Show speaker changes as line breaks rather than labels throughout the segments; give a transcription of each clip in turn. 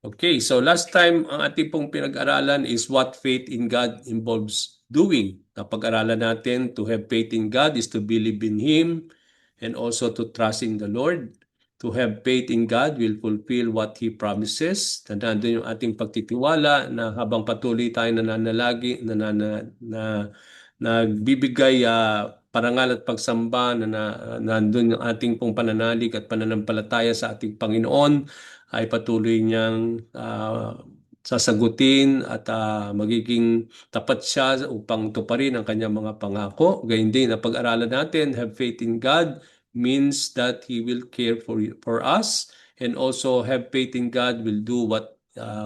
Okay, so last time ang ating pong pinag-aralan is what faith in God involves doing. Napag-aralan natin to have faith in God is to believe in Him and also to trust in the Lord. To have faith in God will fulfill what He promises. Nandun yung ating pagtitiwala na habang patuloy tayo nananalagi, nagbibigay parangal at pagsamba nandun yung ating pong pananalig at pananampalataya sa ating Panginoon ay patuloy niyang sasagutin at magiging tapat siya upang tuparin ang kanyang mga pangako. Gayun din, napag-aralan natin, have faith in God means that He will care for us, and also have faith in God will do what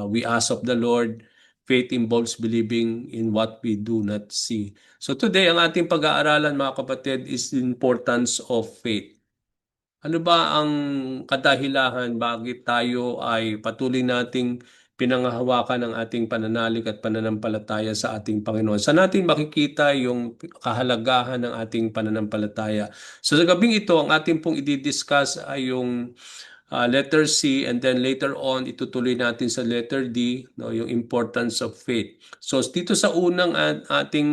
we ask of the Lord. Faith involves believing in what we do not see. So today, ang ating pag-aaralan mga kapatid is the importance of faith. Ano ba ang kadahilahan bakit tayo ay patuloy nating pinanghahawakan ang ating pananalig at pananampalataya sa ating Panginoon? Saan natin makikita yung kahalagahan ng ating pananampalataya? So sa gabing ito, ang ating pong i-discuss ay yung letter C, and then later on itutuloy natin sa letter D, no, yung importance of faith. So dito sa unang ating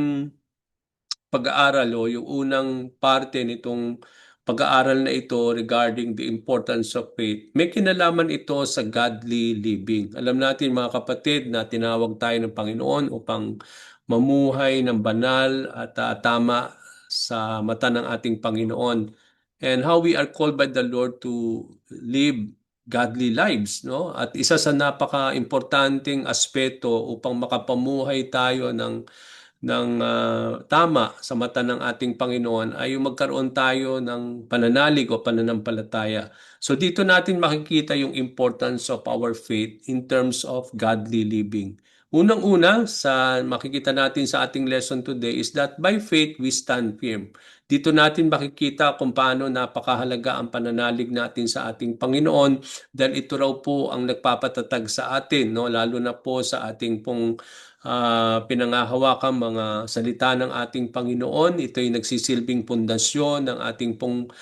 pag-aaral o yung unang parte nitong pag-aaral na ito regarding the importance of faith, may kinalaman ito sa godly living. Alam natin mga kapatid na tinawag tayo ng Panginoon upang mamuhay ng banal at tama sa mata ng ating Panginoon. And how we are called by the Lord to live godly lives, no? At isa sa napaka-importanting aspeto upang makapamuhay tayo ng tama sa mata ng ating Panginoon ay yung magkaroon tayo ng pananalig o pananampalataya. So dito natin makikita yung importance of our faith in terms of godly living. Unang-una sa makikita natin sa ating lesson today is that by faith we stand firm. Dito natin makikita kung paano napakahalaga ang pananalig natin sa ating Panginoon dahil ito raw po ang nagpapatatag sa atin, no? Lalo na po sa ating pong pinangahawakan mga salita ng ating Panginoon. Ito ay nagsisilbing pundasyon ng ating pong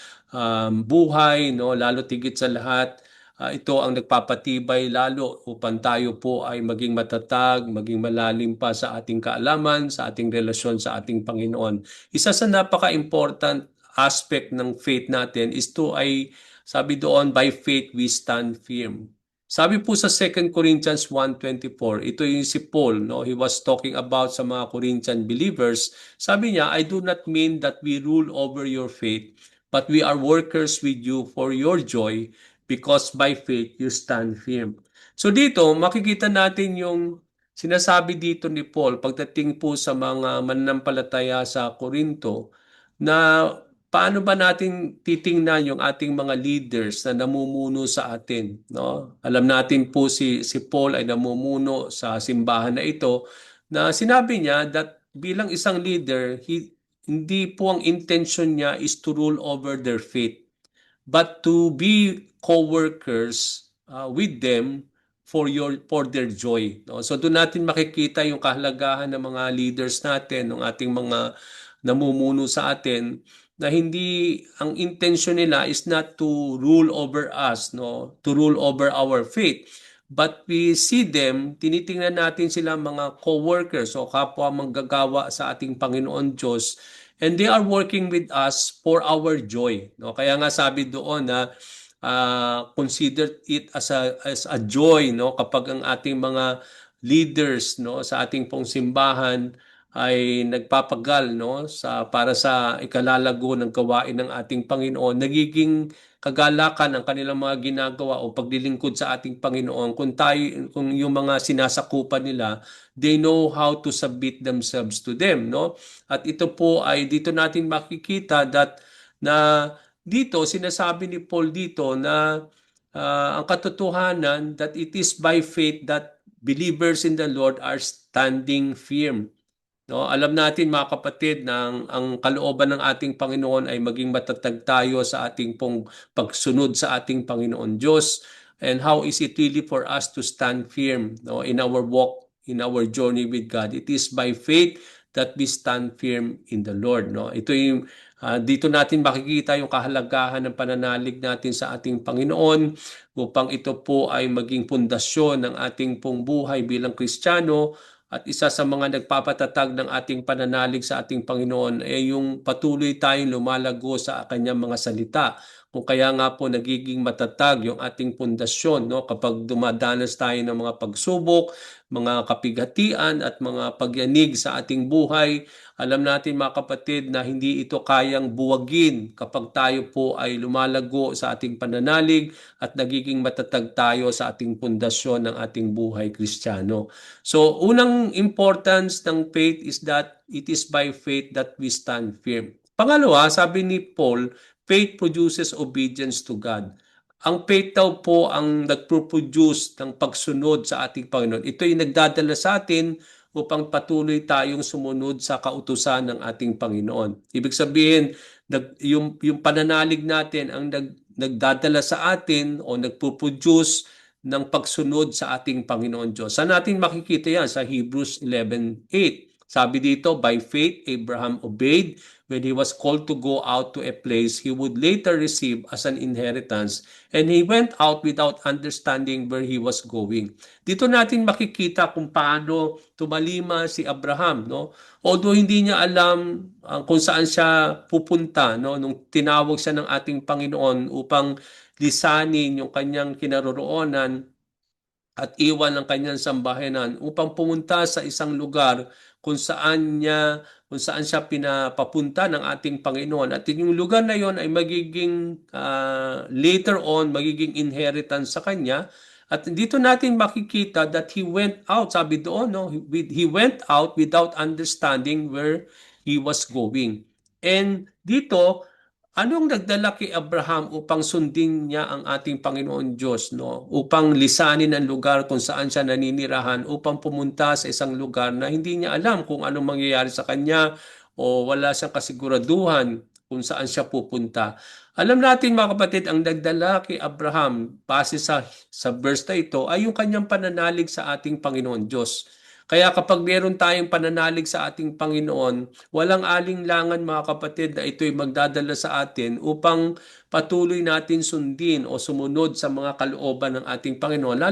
buhay, no? Lalo tigit sa lahat, ito ang nagpapatibay lalo upang tayo po ay maging matatag, maging malalim pa sa ating kaalaman, sa ating relasyon sa ating Panginoon. Isa sa napaka-important aspect ng faith natin is to ay, sabi doon, by faith we stand firm. Sabi po sa 2 Corinthians 1:24, ito yung si Paul, no? He was talking about sa mga Corinthian believers. Sabi niya, I do not mean that we rule over your faith, but we are workers with you for your joy, because by faith you stand firm. So dito, makikita natin yung sinasabi dito ni Paul pagdating po sa mga mananampalataya sa Korinto na paano ba natin titingnan yung ating mga leaders na namumuno sa atin, no? Alam natin po si Paul ay namumuno sa simbahan na ito na sinabi niya that bilang isang leader, hindi po ang intention niya is to rule over their faith, but to be co-workers with them for their joy, no? So doon natin makikita yung kahalagahan ng mga leaders natin, ng ating mga namumuno sa atin, na hindi ang intention nila is not to rule over us, no, to rule over our faith, but we see them, tinitingnan natin sila mga co-workers o kapwa manggagawa sa ating Panginoon Diyos, and they are working with us for our joy, no? Kaya nga sabi doon na consider it as a joy, no, kapag ang ating mga leaders, no, sa ating pong simbahan ay nagpapagal, no, para sa ikalalago ng gawain ng ating Panginoon. Nagiging kagalakan ang kanilang mga ginagawa o paglilingkod sa ating Panginoon kung yung mga sinasakupan nila, they know how to submit themselves to them, no? At ito po ay dito natin makikita na dito sinasabi ni Paul dito na ang katotohanan that it is by faith that believers in the Lord are standing firm. No, alam natin mga kapatid na ang kalooban ng ating Panginoon ay maging matatag tayo sa ating pong pagsunod sa ating Panginoon Diyos. And how is it really for us to stand firm, no, in our walk, in our journey with God? It is by faith that we stand firm in the Lord. No? Ito yung dito natin makikita yung kahalagahan ng pananalig natin sa ating Panginoon upang ito po ay maging pundasyon ng ating pong buhay bilang Kristiyano. At isa sa mga nagpapatatag ng ating pananalig sa ating Panginoon ay yung patuloy tayong lumalago sa kanyang mga salita. Kung kaya nga po nagiging matatag yung ating pundasyon, no? Kapag dumadanas tayo ng mga pagsubok, mga kapighatian at mga pagyanig sa ating buhay, alam natin mga kapatid na hindi ito kayang buwagin kapag tayo po ay lumalago sa ating pananalig at nagiging matatag tayo sa ating pundasyon ng ating buhay Kristiyano. So, unang importance ng faith is that it is by faith that we stand firm. Pangalawa, sabi ni Paul, faith produces obedience to God. Ang faith daw po ang nagpo-produce ng pagsunod sa ating Panginoon. Ito ay nagdadala sa atin upang patuloy tayong sumunod sa kautusan ng ating Panginoon. Ibig sabihin, yung pananalig natin ang nagdadala sa atin o nagpo-produce ng pagsunod sa ating Panginoon Diyos. Saan natin makikita yan? Sa Hebrews 11:8. Sabi dito, by faith, Abraham obeyed when he was called to go out to a place he would later receive as an inheritance, and he went out without understanding where he was going. Dito natin makikita kung paano tumalima si Abraham, no? Although hindi niya alam kung saan siya pupunta, no? Nung tinawag siya ng ating Panginoon upang lisanin yung kanyang kinaroroonan at iwan ang kanyang sambahanan upang pumunta sa isang lugar kung saan siya pinapapunta ng ating Panginoon, at yung lugar na yon ay magiging later on magiging inheritance sa kanya. At dito natin makikita that he went out, sabi doon, no, he went out without understanding where he was going. And dito, anong nagdala kay Abraham upang sundin niya ang ating Panginoon Diyos, no? Upang lisanin ang lugar kung saan siya naninirahan, upang pumunta sa isang lugar na hindi niya alam kung anong mangyayari sa kanya o wala siyang kasiguraduhan kung saan siya pupunta. Alam natin mga kapatid, ang nagdala kay Abraham base sa verse na ito ay yung kanyang pananalig sa ating Panginoon Diyos. Kaya kapag meron tayong pananalig sa ating Panginoon, walang alinlangan mga kapatid na ito'y magdadala sa atin upang patuloy natin sundin o sumunod sa mga kalooban ng ating Panginoon.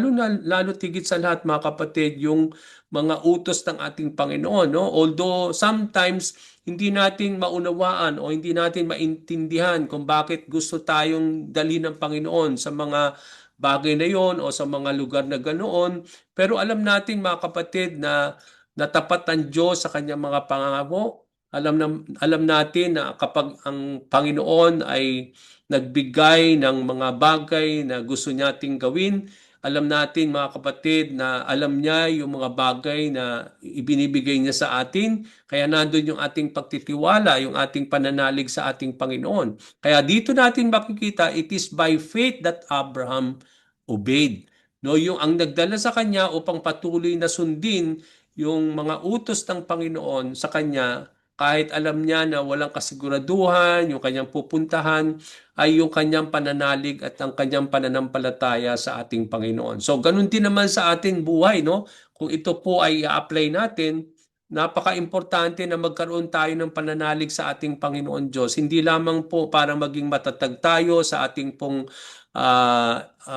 Lalo tigit sa lahat mga kapatid, yung mga utos ng ating Panginoon. No? Although sometimes hindi natin maunawaan o hindi natin maintindihan kung bakit gusto tayong dalhin ng Panginoon sa mga bagay na yon o sa mga lugar na ganoon. Pero alam natin mga kapatid na natapat ang Diyos sa kanyang mga pangako. Alam natin na kapag ang Panginoon ay nagbigay ng mga bagay na gusto nating gawin, alam natin mga kapatid na alam niya yung mga bagay na ibinibigay niya sa atin. Kaya nandun yung ating pagtitiwala, yung ating pananalig sa ating Panginoon. Kaya dito natin makikita, it is by faith that Abraham obeyed. No, yung ang nagdala sa kanya upang patuloy na sundin yung mga utos ng Panginoon sa kanya, kahit alam niya na walang kasiguraduhan, yung kanyang pupuntahan, ay yung kanyang pananalig at ang kanyang pananampalataya sa ating Panginoon. So, ganun din naman sa ating buhay, no? Kung ito po ay i-apply natin, napaka-importante na magkaroon tayo ng pananalig sa ating Panginoon Diyos. Hindi lamang po para maging matatag tayo sa ating pong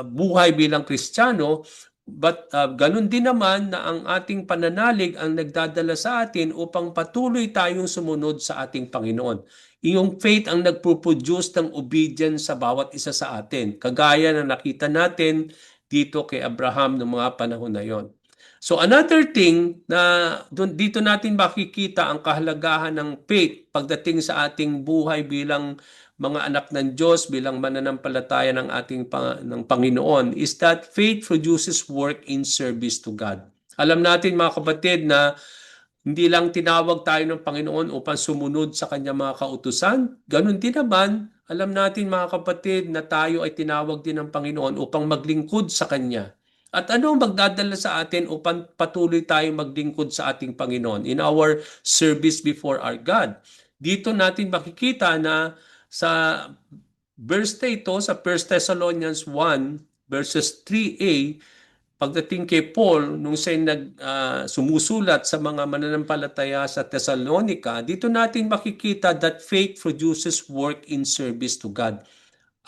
buhay bilang Kristiyano, but ganun din naman na ang ating pananalig ang nagdadala sa atin upang patuloy tayong sumunod sa ating Panginoon. Iyong faith ang nagpo-produce ng obedience sa bawat isa sa atin. Kagaya na nakita natin dito kay Abraham noong mga panahon na yon. So another thing na dito natin makikita ang kahalagahan ng faith pagdating sa ating buhay bilang mga anak ng Diyos, bilang mananampalataya ng ating ng Panginoon, is that faith produces work in service to God. Alam natin mga kapatid na hindi lang tinawag tayo ng Panginoon upang sumunod sa kanyang mga kautusan. Ganun din naman, alam natin mga kapatid na tayo ay tinawag din ng Panginoon upang maglingkod sa Kanya. At ano ang magdadala sa atin upang patuloy tayong maglingkod sa ating Panginoon in our service before our God? Dito natin makikita na sa verse na ito, sa 1 Thessalonians 1 verses 3a, pagdating kay Paul, nung siya sumusulat sa mga mananampalataya sa Thessalonica, dito natin makikita that faith produces work in service to God.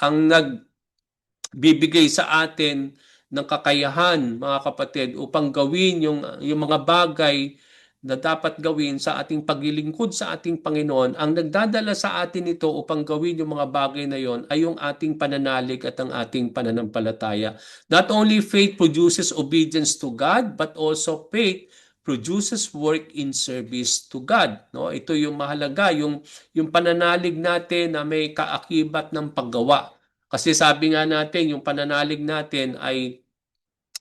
Ang nagbibigay sa atin ng kakayahan, mga kapatid, upang gawin yung mga bagay na dapat gawin sa ating paglilingkod sa ating Panginoon, ang nagdadala sa atin ito upang gawin yung mga bagay na yon ay yung ating pananalig at ang ating pananampalataya. Not only faith produces obedience to God, but also faith produces work in service to God. No? Ito yung mahalaga, yung pananalig natin na may kaakibat ng paggawa. Kasi sabi nga natin, yung pananalig natin ay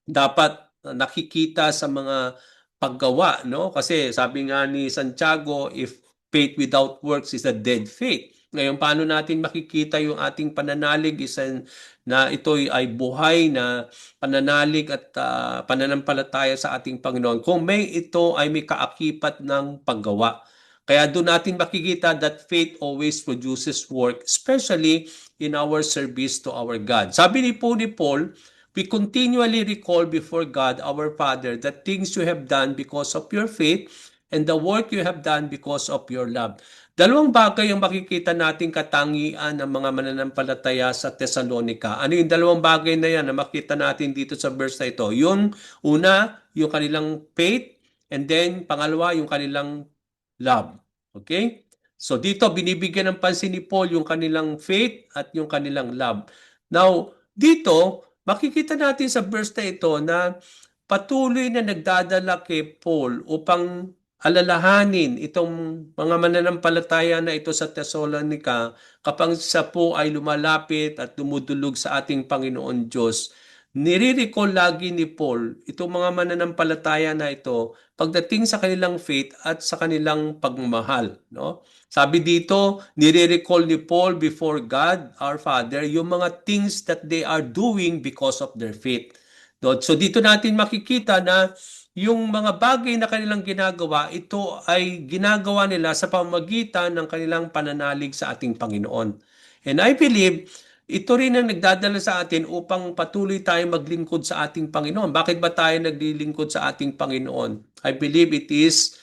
dapat nakikita sa mga paggawa, no? Kasi sabi nga ni Santiago, if faith without works is a dead faith. Ngayon, paano natin makikita yung ating pananalig na ito ay buhay na pananalig at pananampalataya sa ating Panginoon kung ito ay may kaakibat ng paggawa. Kaya doon natin makikita that faith always produces work, especially in our service to our God. Sabi ni Paul, we continually recall before God our Father the things you have done because of your faith and the work you have done because of your love. Dalawang bagay ang makikita nating katangian ng mga mananampalataya sa Thessalonica. Ano yung dalawang bagay na yan na makita natin dito sa verse na ito? Yung una, yung kanilang faith, and then pangalawa, yung kanilang love. Okay? So dito binibigyan ng pansin ni Paul yung kanilang faith at yung kanilang love. Now, dito makikita natin sa verse na ito na patuloy na nagdadala kay Paul upang alalahanin itong mga mananampalataya na ito sa Thessalonica kapag siya po ay lumalapit at dumudulog sa ating Panginoon Diyos. Nire-recall lagi ni Paul itong mga mananampalataya na ito pagdating sa kanilang faith at sa kanilang pagmamahal, no? Sabi dito, nire-recall ni Paul before God, our Father, yung mga things that they are doing because of their faith. So dito natin makikita na yung mga bagay na kanilang ginagawa, ito ay ginagawa nila sa pamamagitan ng kanilang pananalig sa ating Panginoon. And I believe, ito rin ang nagdadala sa atin upang patuloy tayong maglingkod sa ating Panginoon. Bakit ba tayo naglilingkod sa ating Panginoon? I believe it is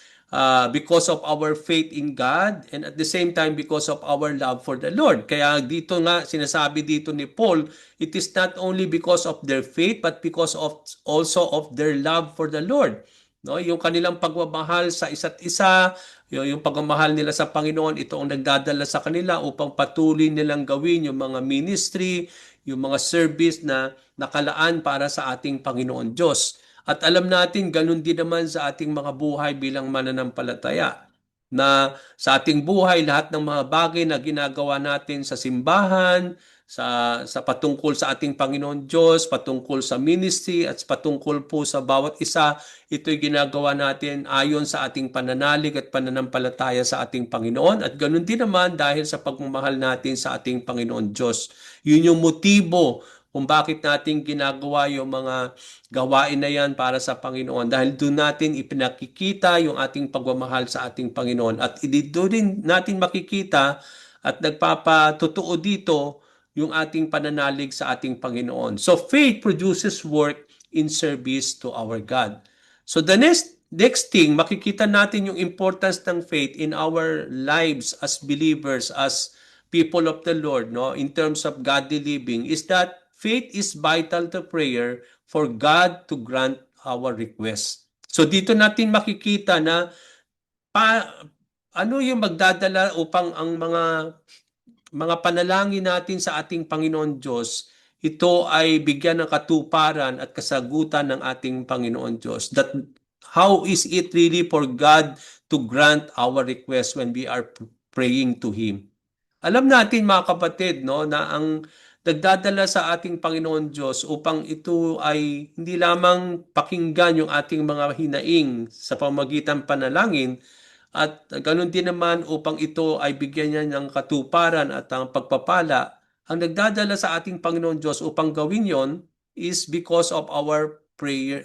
because of our faith in God and at the same time because of our love for the Lord. Kaya dito nga sinasabi dito ni Paul, it is not only because of their faith but because of also of their love for the Lord. No, yung kanilang pagmamahal sa isa't isa, yung pagmamahal nila sa Panginoon, ito ang nagdadala sa kanila upang patuloy nilang gawin yung mga ministry, yung mga service na nakalaan para sa ating Panginoon Diyos. At alam natin, ganun din naman sa ating mga buhay bilang mananampalataya. Na sa ating buhay, lahat ng mga bagay na ginagawa natin sa simbahan, sa patungkol sa ating Panginoon Diyos, patungkol sa ministry at patungkol po sa bawat isa, ito'y ginagawa natin ayon sa ating pananalig at pananampalataya sa ating Panginoon at ganun din naman dahil sa pagmamahal natin sa ating Panginoon Diyos. Yun yung motibo kung bakit natin ginagawa yung mga gawain na yan para sa Panginoon dahil doon natin ipinakikita yung ating pagmamahal sa ating Panginoon at dito din natin makikita at nagpapatotoo dito yung ating pananalig sa ating Panginoon. So faith produces work in service to our God. So the next thing, makikita natin yung importance ng faith in our lives as believers, as people of the Lord, no, in terms of godly living, is that faith is vital to prayer for God to grant our request. So dito natin makikita na ano yung magdadala upang ang mga panalangin natin sa ating Panginoon Diyos, ito ay bigyan ng katuparan at kasagutan ng ating Panginoon Diyos. That how is it really for God to grant our request when we are praying to Him? Alam natin mga kapatid, no, na ang nagdadala sa ating Panginoon Diyos upang ito ay hindi lamang pakinggan yung ating mga hinaing sa pamagitan panalangin, at ganun din naman upang ito ay bigyan niya ng katuparan at ang pagpapala. Ang nagdadala sa ating Panginoon Diyos upang gawin yon is because of our prayer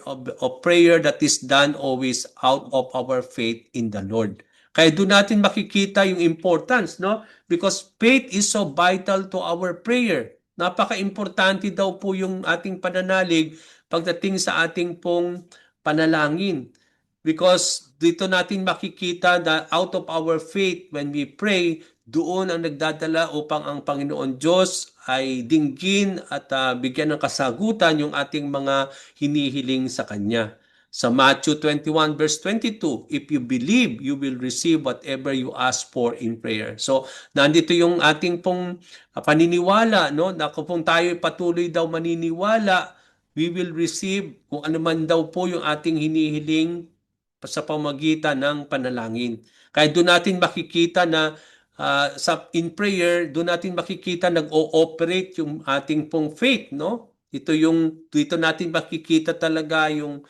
that is done always out of our faith in the Lord. Kaya doon natin makikita yung importance, no? Because faith is so vital to our prayer. Napaka-importante daw po yung ating pananalig pagdating sa ating pong panalangin. Because dito natin makikita na out of our faith, when we pray, doon ang nagdadala upang ang Panginoon Diyos ay dinggin at bigyan ng kasagutan yung ating mga hinihiling sa Kanya. Sa Matthew 21 verse 22, if you believe, you will receive whatever you ask for in prayer. So, nandito yung ating pong paniniwala, no? Na kung tayo patuloy daw maniniwala, we will receive kung ano man daw po yung ating hinihiling sa pamagitan ng panalangin. Kaya doon natin makikita na in prayer, doon natin makikita nag-ooperate yung ating pong faith, no? Dito natin makikita talaga yung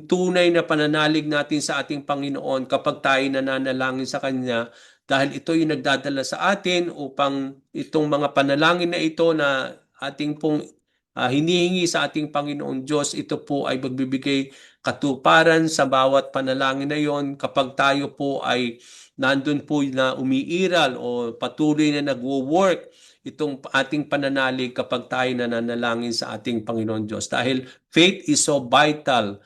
tunay na pananalig natin sa ating Panginoon kapag tayo nananalangin sa Kanya, dahil ito yung nagdadala sa atin upang itong mga panalangin na ito na ating pong hinihingi sa ating Panginoon Diyos, ito po ay magbibigay katuparan sa bawat panalangin na yon kapag tayo po ay nandun po na umiiral o patuloy na nagwo-work itong ating pananalig kapag tayo nananalangin sa ating Panginoon Diyos. Dahil faith is so vital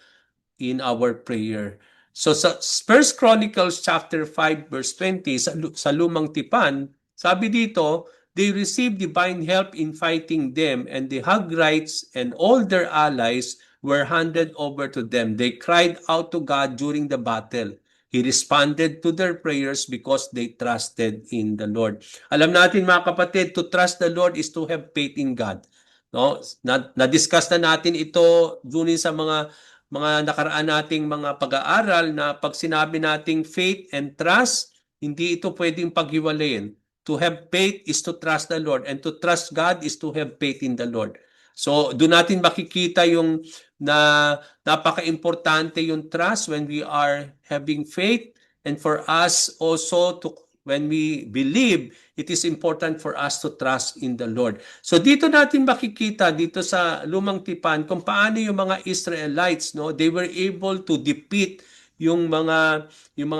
in our prayer. So sa 1 Chronicles chapter 5 verse 20 sa Lumang Tipan, sabi dito, they received divine help in fighting them, and the Hagrites and all their allies were handed over to them. They cried out to God during the battle. He responded to their prayers because they trusted in the Lord. Alam natin mga kapatid, to trust the Lord is to have faith in God. No? Na-discuss na natin ito during sa mga nakaraan nating mga pag-aaral na pag sinabi nating faith and trust, hindi ito pwedeng paghiwalayin. To have faith is to trust the Lord, and to trust God is to have faith in the Lord. So, doon natin makikita yung na napaka-importante yung trust when we are having faith, and for us also to when we believe, it is important for us to trust in the Lord. So dito natin makikita dito sa Lumang Tipan kung paano yung mga Israelites, no, they were able to defeat yung mga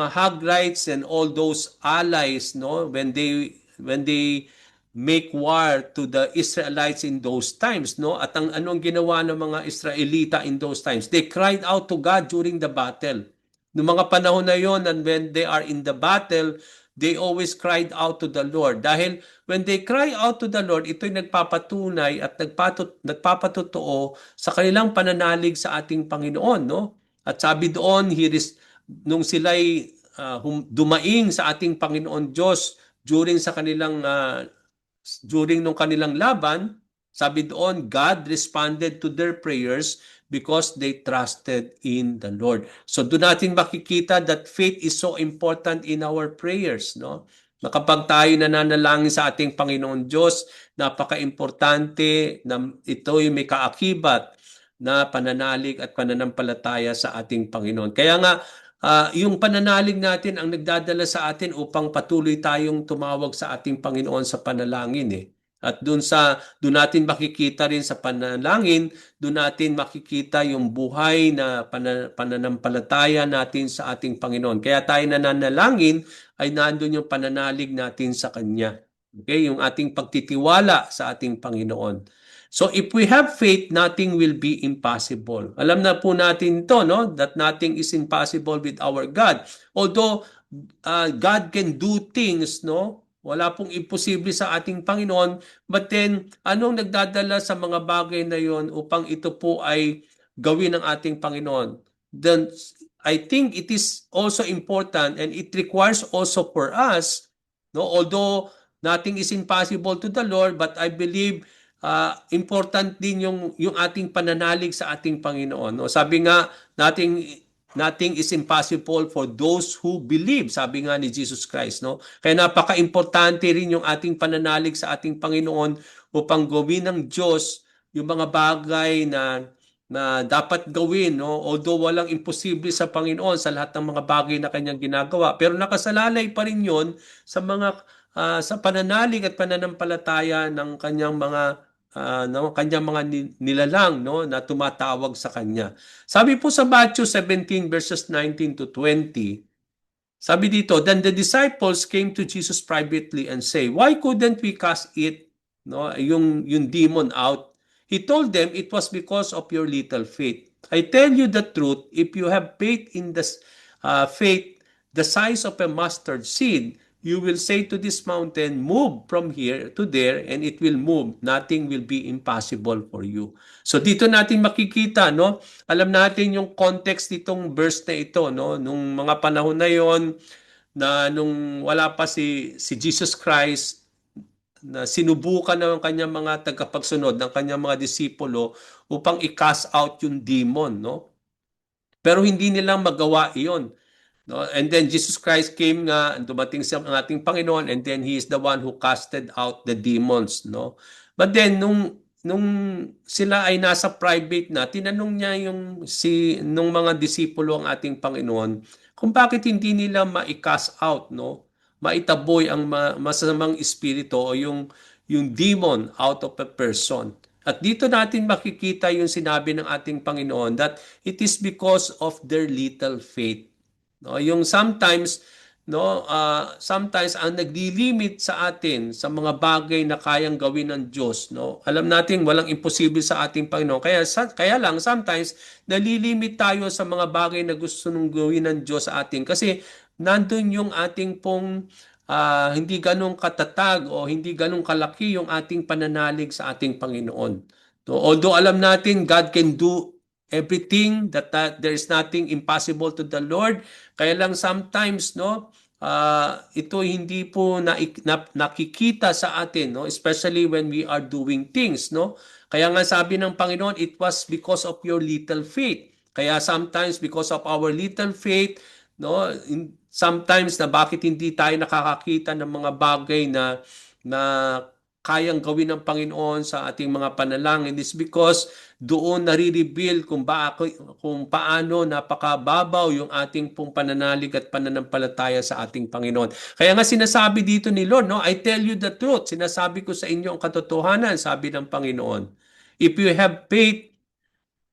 Hagrites and all those allies, no, when they make war to the Israelites in those times, no? At ang anong ginawa ng mga Israelita in those times? They cried out to God during the battle. Noong mga panahon na yon, and when they are in the battle, they always cried out to the Lord. Dahil when they cry out to the Lord, ito'y nagpapatunay at nagpapatotoo sa kanilang pananalig sa ating Panginoon, no? At sabi doon, nung sila'y dumaing sa ating Panginoon Diyos during nung kanilang laban, sabi doon, God responded to their prayers because they trusted in the Lord. So doon natin makikita that faith is so important in our prayers, no? Na kapag tayo nananalangin sa ating Panginoon Diyos, napaka-importante na ito ay may kaakibat na pananalig at pananampalataya sa ating Panginoon. Kaya nga, yung pananalig natin ang nagdadala sa atin upang patuloy tayong tumawag sa ating Panginoon sa panalangin eh. At doon natin makikita rin sa panalangin, doon natin makikita yung buhay na pananampalataya natin sa ating Panginoon. Kaya tayo nananalangin ay nandoon yung pananalig natin sa Kanya. Okay, yung ating pagtitiwala sa ating Panginoon. So if we have faith, nothing will be impossible. Alam na po natin to, no? That nothing is impossible with our God. Although God can do things, no? Wala pong imposible sa ating Panginoon. But then, anong nagdadala sa mga bagay na yon upang ito po ay gawin ng ating Panginoon? Then, I think it is also important, and it requires also for us, no? Although nothing is impossible to the Lord, but I believe important din yung ating pananalig sa ating Panginoon. No? Sabi nga, nothing is impossible for those who believe, sabi nga ni Jesus Christ, no? Kaya napaka-importante rin yung ating pananalig sa ating Panginoon upang gawin ng Diyos yung mga bagay na dapat gawin, no? Although walang imposible sa Panginoon sa lahat ng mga bagay na kanyang ginagawa, pero nakasalalay pa rin 'yon sa sa pananalig at pananampalataya ng kanyang mga nilalang, no, na tumatawag sa kanya. Sabi po sa Matthew 17 verses 19 to 20, sabi dito, then the disciples came to Jesus privately and say, why couldn't we cast it no, yung demon out. He told them it was because of your little faith. I tell you the truth, if you have faith the size of a mustard seed, you will say to this mountain, move from here to there, and it will move. Nothing will be impossible for you. So dito natin makikita, no? Alam natin yung context nitong verse na ito, no? Nung mga panahon na yon, na nung wala pa si Jesus Christ, na sinubukan ng kanyang mga tagapagsunod, ng kanyang mga disipulo upang i-cast out yung demon, no? Pero hindi nilang magawa iyon. No? And then Jesus Christ came nga, dumating sa ating Panginoon, and then He is the one who casted out the demons. No? But then, nung sila ay nasa private na, tinanong niya nung mga disipulo ang ating Panginoon, kung bakit hindi nila ma-cast out, no? Maitaboy ang masamang espiritu o yung demon out of a person. At dito natin makikita yung sinabi ng ating Panginoon that it is because of their little faith. No, yung sometimes, no, sometimes ang naglilimit sa atin sa mga bagay na kayang gawin ng Diyos, no. Alam natin walang imposible sa ating Panginoon. Kaya lang sometimes nalilimit tayo sa mga bagay na gusto nung gawin ng Diyos sa atin kasi nandun yung ating pong hindi ganong katatag o hindi ganong kalaki yung ating pananalig sa ating Panginoon. So, although alam natin God can do everything, that there is nothing impossible to the Lord, kaya lang sometimes, no, ito hindi po nakikita sa atin, no, especially when we are doing things, no. Kaya nga sabi ng Panginoon, it was because of your little faith. Kaya sometimes because of our little faith, no, sometimes na bakit hindi tayo nakakakita ng mga bagay na kayang gawin ng Panginoon sa ating mga panalangin is because doon nare-reveal kung paano napakababaw yung ating pong pananalig at pananampalataya sa ating Panginoon. Kaya nga sinasabi dito ni Lord, no, I tell you the truth. Sinasabi ko sa inyo ang katotohanan, sabi ng Panginoon. If you have faith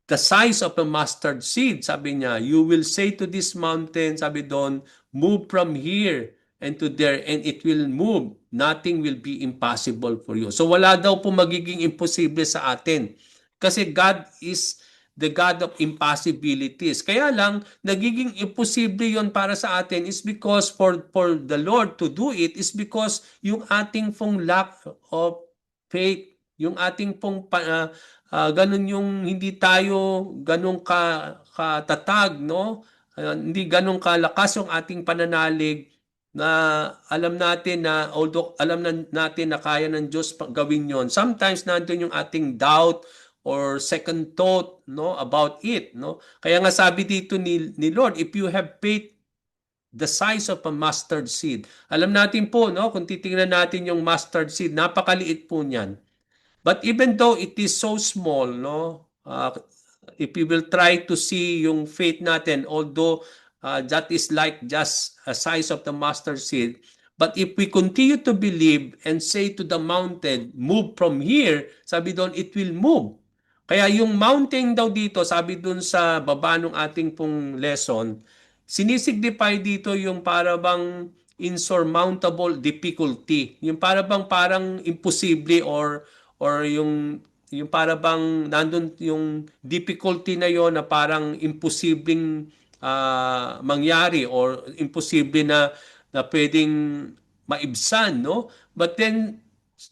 the size of a mustard seed, sabi niya, you will say to this mountain, sabi doon, move from here and to there, and it will move. Nothing will be impossible for you. So wala daw po magiging imposible sa atin. Kasi God is the God of impossibilities. Kaya lang, nagiging imposible yon para sa atin is because for the Lord to do it is because yung ating pong lack of faith, yung ating pong ganun yung hindi tayo ganun katatag, no? Hindi ganun kalakas yung ating pananalig na alam natin na although alam natin na kaya ng Diyos gawin yon, sometimes nandun yung ating doubt or second thought, no, about it, no? Kaya nga sabi dito ni Lord, if you have faith the size of a mustard seed. Alam natin po, no, kung titingnan natin yung mustard seed, napakaliit po niyan. But even though it is so small, no, if we will try to see yung faith natin, although that is like just a size of the mustard seed, but if we continue to believe and say to the mountain, move from here, sabi doon, it will move. Kaya yung mountain daw dito, sabi doon sa baba ng ating pong lesson, sinisignify dito yung para bang insurmountable difficulty. Yung para bang parang imposible or yung para bang nandun yung difficulty na yon na parang imposibleng mangyari or imposible na pwedeng maibsan, no? But then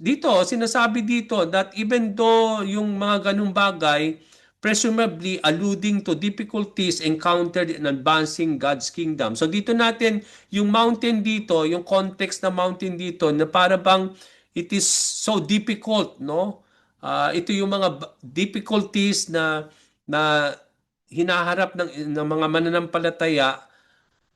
dito sinasabi dito that even though yung mga ganung bagay presumably alluding to difficulties encountered in advancing God's kingdom. So dito natin yung mountain dito, yung context na mountain dito na para bang it is so difficult, no? Ito yung mga difficulties na hinaharap ng mga mananampalataya,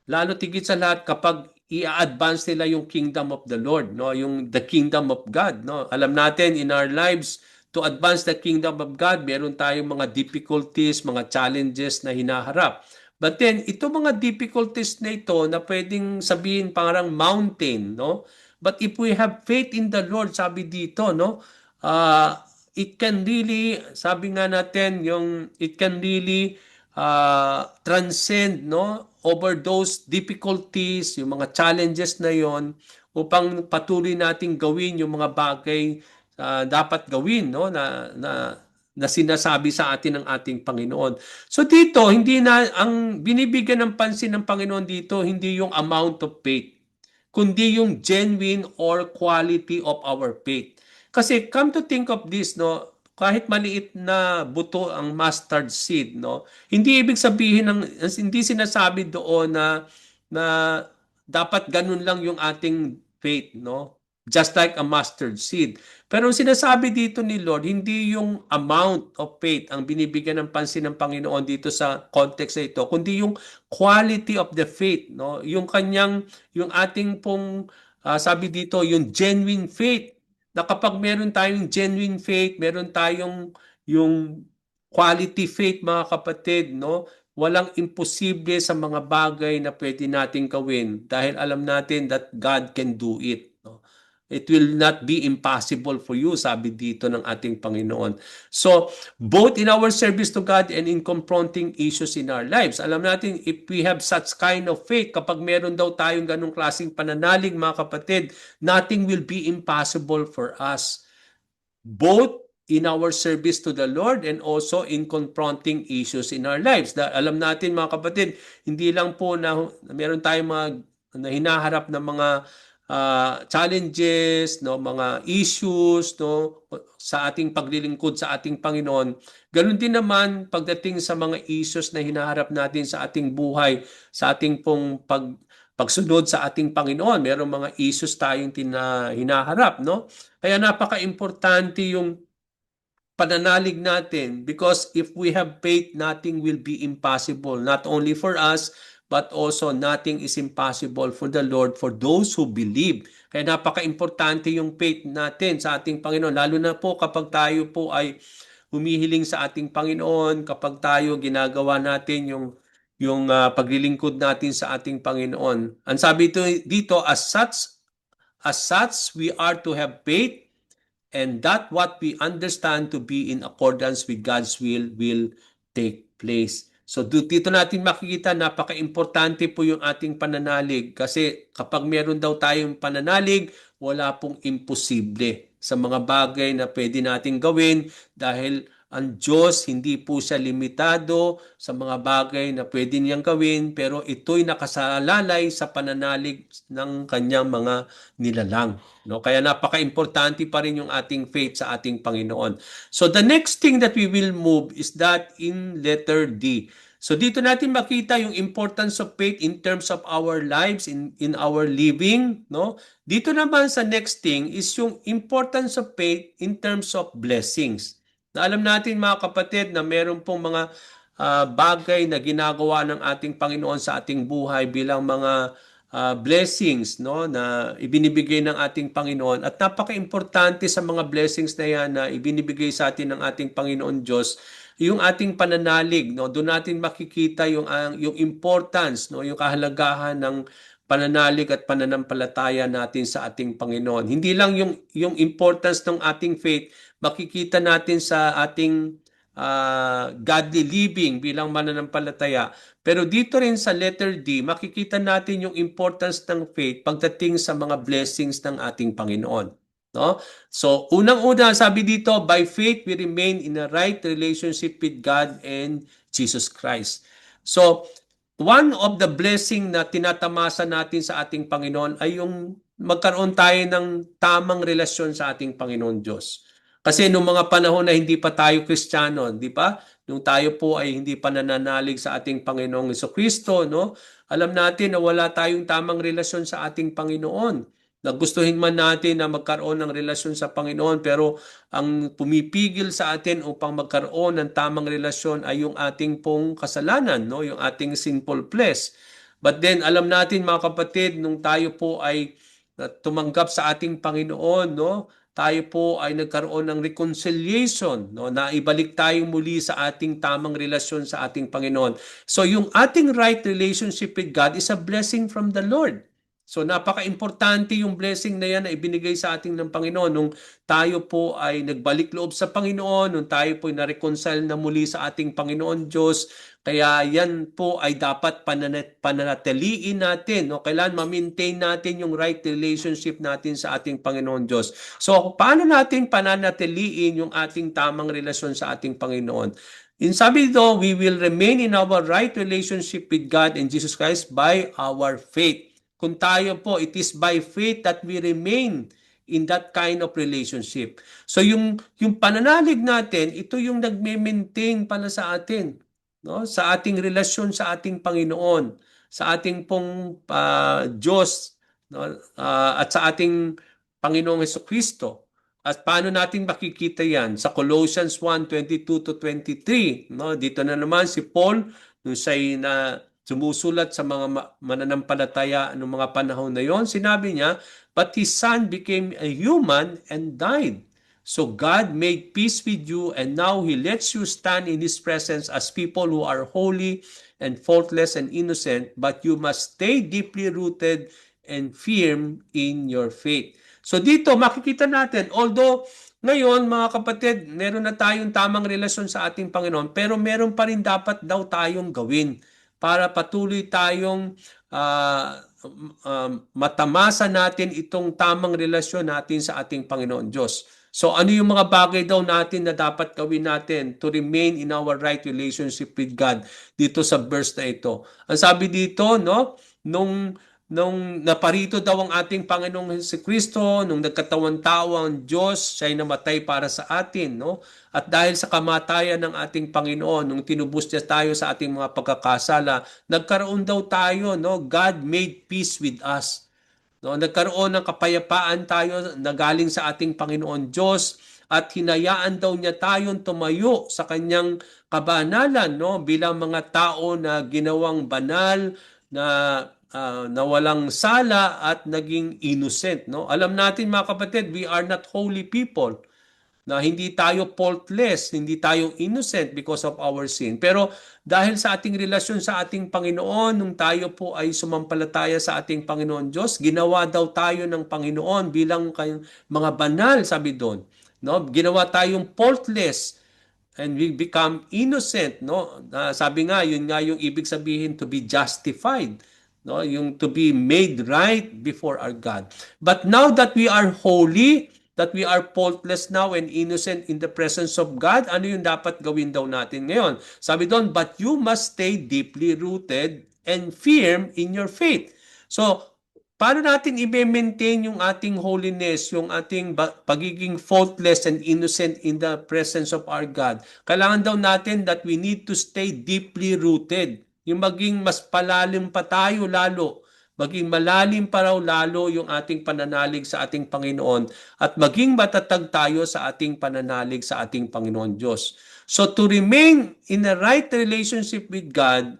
lalo tigit sa lahat kapag i-advance nila yung kingdom of the Lord, no? Yung the kingdom of God, no? Alam natin in our lives to advance the kingdom of God, meron tayong mga difficulties, mga challenges na hinaharap. But then ito mga difficulties na ito na pwedeng sabihin parang mountain, no? But if we have faith in the Lord, sabi dito, no? It can really, sabi nga natin, it can really transcend, no, over those difficulties, yung mga challenges na yon upang patuloy nating gawin yung mga bagay dapat gawin, no, na sinasabi sa atin ng ating Panginoon. So dito, hindi na ang binibigyan ng pansin ng Panginoon dito, hindi yung amount of faith, kundi yung genuine or quality of our faith. Kasi come to think of this, no, kahit maliit na buto ang mustard seed, no, hindi ibig sabihin hindi sinasabi doon na dapat ganun lang yung ating faith, no? Just like a mustard seed. Pero sinasabi dito ni Lord, hindi yung amount of faith ang binibigyan ng pansin ng Panginoon dito sa context na ito, kundi yung quality of the faith, no? Yung ating pong, sabi dito, yung genuine faith. Na kapag meron tayong genuine faith, meron tayong yung quality faith, mga kapatid, no? Walang imposible sa mga bagay na pwede nating gawin dahil alam natin that God can do it, no? It will not be impossible for you, sabi dito ng ating Panginoon. So, both in our service to God and in confronting issues in our lives, alam natin, if we have such kind of faith, kapag meron daw tayong ganong klaseng pananalig, mga kapatid, nothing will be impossible for us. Both in our service to the Lord and also in confronting issues in our lives. Alam natin, mga kapatid, hindi lang po na meron tayong mga na hinaharap ng mga challenges, no, mga issues, no, sa ating paglilingkod sa ating Panginoon. Ganun din naman pagdating sa mga issues na hinaharap natin sa ating buhay, sa ating pong pagsunod sa ating Panginoon. Merong mga issues tayong hinaharap, no? Kaya napaka-importante yung pananalig natin, because if we have faith, nothing will be impossible, not only for us, but also nothing is impossible for the Lord, for those who believe. Kaya napaka-importante yung faith natin sa ating Panginoon, lalo na po kapag tayo po ay humihiling sa ating Panginoon, kapag tayo ginagawa natin yung paglilingkod natin sa ating Panginoon. Ang sabi dito, as such we are to have faith, and that what we understand to be in accordance with God's will take place. So dito natin makikita, napaka-importante po yung ating pananalig, kasi kapag meron daw tayong pananalig, wala pong imposible sa mga bagay na pwede nating gawin, dahil ang Diyos hindi po siya limitado sa mga bagay na pwede niyang gawin, pero ito'y nakasalalay sa pananalig ng kanyang mga nilalang. No? Kaya napaka-importante pa rin yung ating faith sa ating Panginoon. So the next thing that we will move is that in letter D. So dito natin makita yung importance of faith in terms of our lives, in our living, no? Dito naman sa next thing is yung importance of faith in terms of blessings. Na alam natin, mga kapatid, na meron pong mga bagay na ginagawa ng ating Panginoon sa ating buhay bilang mga blessings, no, na ibinibigay ng ating Panginoon, at napaka-importante sa mga blessings na yan na ibinibigay sa atin ng ating Panginoon Diyos, yung ating pananalig, no. Doon natin makikita yung importance, no, yung kahalagahan ng pananalig at pananampalataya natin sa ating Panginoon. Hindi lang yung importance ng ating faith, makikita natin sa ating godly living bilang mananampalataya. Pero dito rin sa letter D, makikita natin yung importance ng faith pagdating sa mga blessings ng ating Panginoon. No? So, unang-una, sabi dito, by faith we remain in a right relationship with God and Jesus Christ. So, one of the blessing na tinatamasa natin sa ating Panginoon ay yung magkaroon tayo ng tamang relasyon sa ating Panginoon Diyos. Kasi nung mga panahon na hindi pa tayo Kristiyano, di ba? Nung tayo po ay hindi pa nananalig sa ating Panginoong Jesucristo, no? Alam natin na wala tayong tamang relasyon sa ating Panginoon. Nagustuhin man natin na magkaroon ng relasyon sa Panginoon, pero ang pumipigil sa atin upang magkaroon ng tamang relasyon ay yung ating pong kasalanan, no? Yung ating sinful flesh. But then alam natin, mga kapatid, nung tayo po ay tumanggap sa ating Panginoon, no? Tayo po ay nagkaroon ng reconciliation, no? Na ibalik tayong muli sa ating tamang relasyon sa ating Panginoon. So yung ating right relationship with God is a blessing from the Lord. So napaka-importante yung blessing na yan na ibinigay sa ating ng Panginoon nung tayo po ay nagbalik loob sa Panginoon, nung tayo po ay na-reconcile na muli sa ating Panginoon Diyos. Kaya yan po ay dapat pananatiliin natin. No? Kailan ma-maintain natin yung right relationship natin sa ating Panginoon Diyos. So paano natin pananatiliin yung ating tamang relasyon sa ating Panginoon? In sabi dito, we will remain in our right relationship with God and Jesus Christ by our faith. Kung tayo po, it is by faith that we remain in that kind of relationship. So yung pananalig natin, ito yung nagme-maintain pala sa atin, no? Sa ating relasyon sa ating Panginoon, sa ating pong Diyos, no? At sa ating Panginoong Hesukristo. At paano natin makikita yan? Sa Colossians 1:22 to 23, no? Dito na naman si Paul, nung siya'y na sumusulat sa mga mananampalataya noong mga panahon na yon, sinabi niya, but His Son became a human and died. So God made peace with you and now He lets you stand in His presence as people who are holy and faultless and innocent, but you must stay deeply rooted and firm in your faith. So dito makikita natin, although ngayon, mga kapatid, meron na tayong tamang relasyon sa ating Panginoon, pero meron pa rin dapat daw tayong gawin para patuloy tayong matamasa natin itong tamang relasyon natin sa ating Panginoon Diyos. So ano yung mga bagay daw natin na dapat gawin natin to remain in our right relationship with God dito sa verse na ito? Ang sabi dito, no, nung naparito daw ang ating Panginoong Jesucristo, nung nagkatawan tao ang Diyos, siya'y namatay para sa atin, no? At dahil sa kamatayan ng ating Panginoon, nung tinubos niya tayo sa ating mga pagkakasala, nagkaroon daw tayo, no? God made peace with us. No, nagkaroon ng kapayapaan tayo na galing sa ating Panginoon Diyos at hinayaan daw niya tayong tumayo sa kanyang kabanalan, no, bilang mga tao na ginawang banal, na walang sala at naging innocent, no. Alam natin mga kapatid, we are not holy people, na hindi tayo faultless, hindi tayo innocent because of our sin. Pero dahil sa ating relasyon sa ating Panginoon, nung tayo po ay sumampalataya sa ating Panginoon Diyos, ginawa daw tayo ng Panginoon bilang mga banal, sabi doon. No? Ginawa tayong faultless and we become innocent, no? Sabi nga, yun nga yung ibig sabihin to be justified, no? Yung to be made right before our God. But now that we are holy, that we are faultless now and innocent in the presence of God, ano yung dapat gawin daw natin ngayon? Sabi doon, but you must stay deeply rooted and firm in your faith. So, paano natin i-maintain yung ating holiness, yung ating pagiging faultless and innocent in the presence of our God? Kailangan daw natin that we need to stay deeply rooted. Yung maging mas palalim pa tayo lalo. Maging malalim pa raw lalo yung ating pananalig sa ating Panginoon at maging matatag tayo sa ating pananalig sa ating Panginoon Diyos. So to remain in a right relationship with God,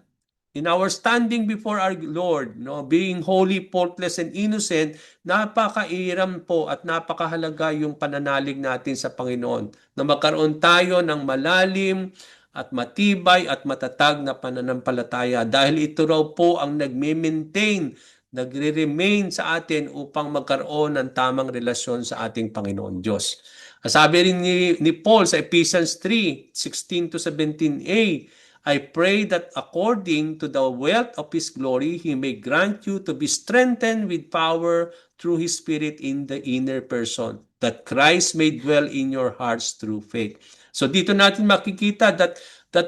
in our standing before our Lord, no, being holy, faultless, and innocent, napakairam po at napakahalaga yung pananalig natin sa Panginoon na magkaroon tayo ng malalim at matibay at matatag na pananampalataya dahil ito raw po ang nagme-maintain, nagre-remain sa atin upang magkaroon ng tamang relasyon sa ating Panginoon Diyos. Sabi rin ni Paul sa Ephesians 3:16 to 17a, I pray that according to the wealth of His glory, He may grant you to be strengthened with power through His Spirit in the inner person, that Christ may dwell in your hearts through faith. So dito natin makikita that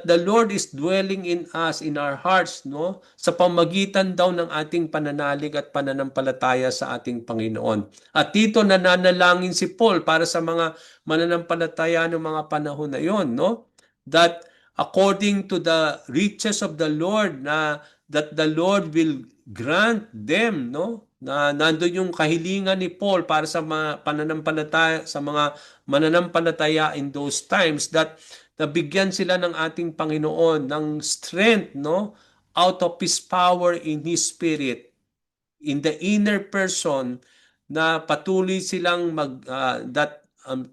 the Lord is dwelling in us, in our hearts, no? Sa pamagitan daw ng ating pananalig at pananampalataya sa ating Panginoon. At dito nananalangin si Paul para sa mga mananampalataya ng mga panahon na yon, no? That according to the riches of the Lord, na that the Lord will grant them, no? Na nandoon yung kahilingan ni Paul para sa mga pananampalataya, sa mga mananampalataya in those times, that nabigyan sila ng ating Panginoon ng strength, no? Out of His power in His Spirit, in the inner person, na patuloy silang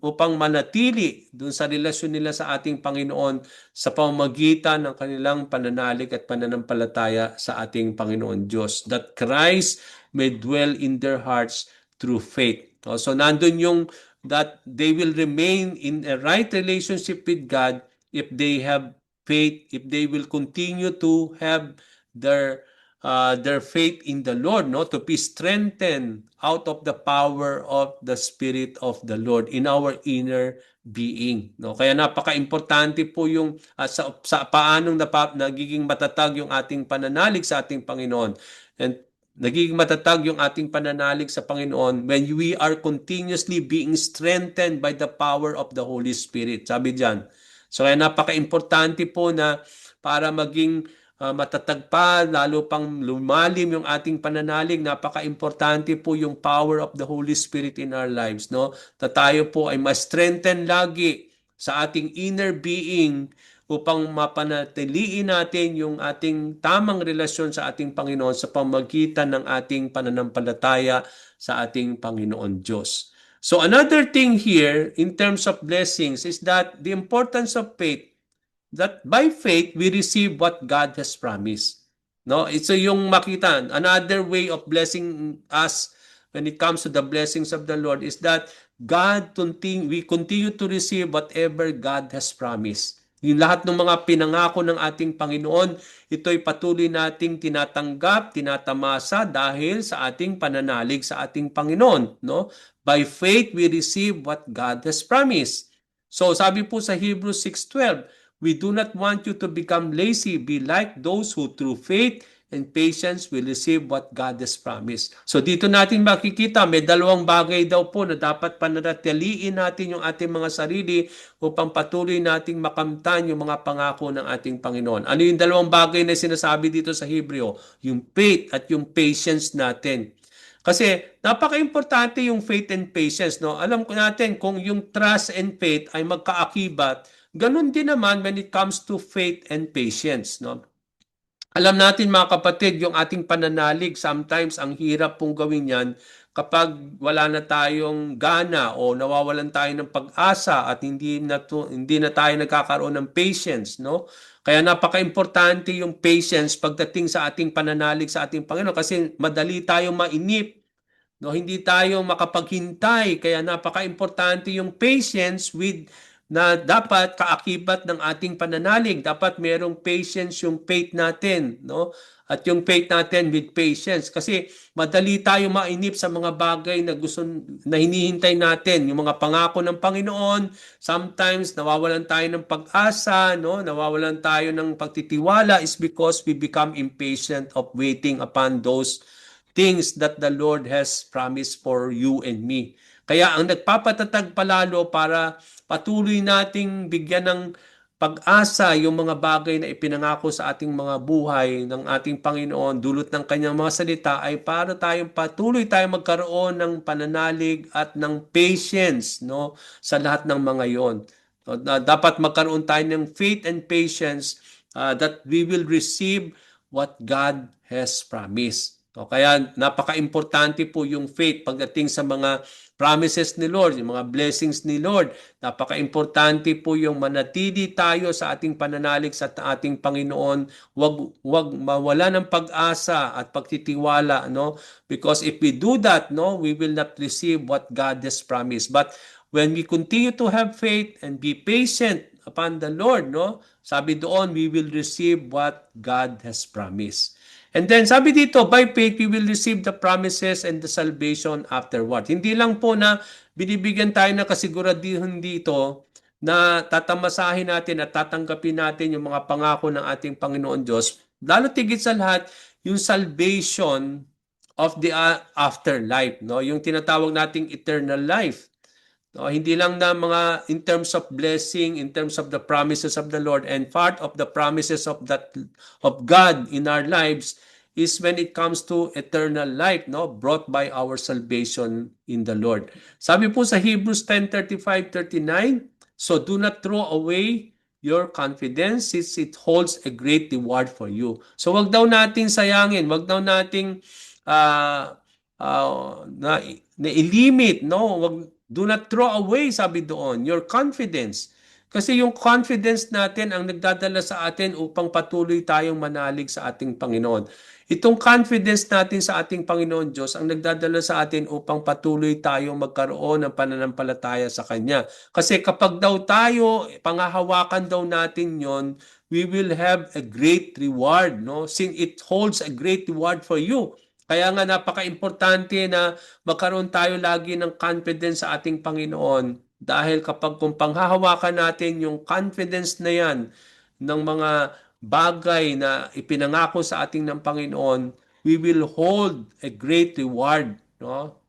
upang manatili dun sa relasyon nila sa ating Panginoon sa pamamagitan ng kanilang pananalig at pananampalataya sa ating Panginoon Diyos. That Christ may dwell in their hearts through faith. So nandun yung that they will remain in a right relationship with God if they have faith, if they will continue to have their faith in the Lord, no, to be strengthened out of the power of the Spirit of the Lord in our inner being, no. Kaya napaka-importante po yung sa paanong nagiging matatag yung ating pananalig sa ating Panginoon. And nagiging matatag yung ating pananalig sa Panginoon when we are continuously being strengthened by the power of the Holy Spirit. Sabi diyan. So kaya napaka-importante po na para maging matatag pa, lalo pang lumalim yung ating pananalig, napaka-importante po yung power of the Holy Spirit in our lives, no? Na tayo po ay ma-strengthen lagi sa ating inner being upang mapanatiliin natin yung ating tamang relasyon sa ating Panginoon sa pamamagitan ng ating pananampalataya sa ating Panginoon Diyos. So another thing here in terms of blessings is that the importance of faith, that by faith we receive what God has promised. No, ito yung makita. Another way of blessing us when it comes to the blessings of the Lord is that we continue to receive whatever God has promised. Yung lahat ng mga pinangako ng ating Panginoon, ito'y patuloy nating tinatanggap, tinatamasa dahil sa ating pananalig sa ating Panginoon, no? By faith we receive what God has promised. So sabi po sa Hebrews 6:12, we do not want you to become lazy. Be like those who through faith and patience will receive what God has promised. So dito natin makikita, may dalawang bagay daw po na dapat pananatiliin natin yung ating mga sarili upang patuloy nating makamtan yung mga pangako ng ating Panginoon. Ano yung dalawang bagay na sinasabi dito sa Hebreo? Yung faith at yung patience natin. Kasi napaka-importante yung faith and patience, no? Alam ko natin kung yung trust and faith ay magkaakibat, ganun din naman when it comes to faith and patience, no? Alam natin mga kapatid, yung ating pananalig, sometimes ang hirap pong gawin yan kapag wala na tayong gana o nawawalan tayo ng pag-asa at hindi na tayo nagkakaroon ng patience, no? Kaya napaka-importante yung patience pagdating sa ating pananalig sa ating Panginoon kasi madali tayong mainip, no, hindi tayo makapaghintay. Kaya napaka-importante yung patience na dapat kaakibat ng ating pananalig. Dapat merong patience yung faith natin, no? At yung faith natin with patience. Kasi madali tayo mainip sa mga bagay na hinihintay natin. Yung mga pangako ng Panginoon, sometimes nawawalan tayo ng pag-asa, no? Nawawalan tayo ng pagtitiwala is because we become impatient of waiting upon those things that the Lord has promised for you and me. Kaya ang nagpapatatag palalo para patuloy nating bigyan ng pag-asa yung mga bagay na ipinangako sa ating mga buhay ng ating Panginoon dulot ng kanyang mga salita ay para patuloy tayong magkaroon ng pananalig at ng patience, no, sa lahat ng mga yon. Dapat magkaroon tayo ng faith and patience that we will receive what God has promised. O kaya napaka-importante po yung faith pagdating sa mga promises ni Lord, yung mga blessings ni Lord. Napaka-importante po yung manatili tayo sa ating pananalig sa ating Panginoon. Wag mawala ng pag-asa at pagtitiwala, no? Because if we do that, no, we will not receive what God has promised. But when we continue to have faith and be patient upon the Lord, no? Sabi doon, we will receive what God has promised. And then sabi dito, by faith we will receive the promises and the salvation afterward. Hindi lang po na binibigyan tayo ng kasiguraduhan dito na tatamasahin natin at tatanggapin natin yung mga pangako ng ating Panginoon Diyos. Lalo tigit sa lahat, yung salvation of the afterlife, no? Yung tinatawag nating eternal life. No, hindi lang na mga in terms of blessing, in terms of the promises of the Lord, and part of the promises of God in our lives is when it comes to eternal life, no, brought by our salvation in the Lord. Sabi po sa Hebrews 10:35-39, so do not throw away your confidence since it holds a great reward for you. So wag daw nating sayangin, wag daw nating na ilimit, no? Wag Do not throw away, sabi doon, your confidence. Kasi yung confidence natin ang nagdadala sa atin upang patuloy tayong manalig sa ating Panginoon. Itong confidence natin sa ating Panginoon Diyos ang nagdadala sa atin upang patuloy tayong magkaroon ng pananampalataya sa Kanya. Kasi kapag daw tayo, pangahawakan daw natin yon, we will have a great reward, no? Since it holds a great reward for you. Kaya nga napaka-importante na magkaroon tayo lagi ng confidence sa ating Panginoon. Dahil kapag kung panghahawakan natin yung confidence na yan ng mga bagay na ipinangako sa ating ng Panginoon, we will hold a great reward. No?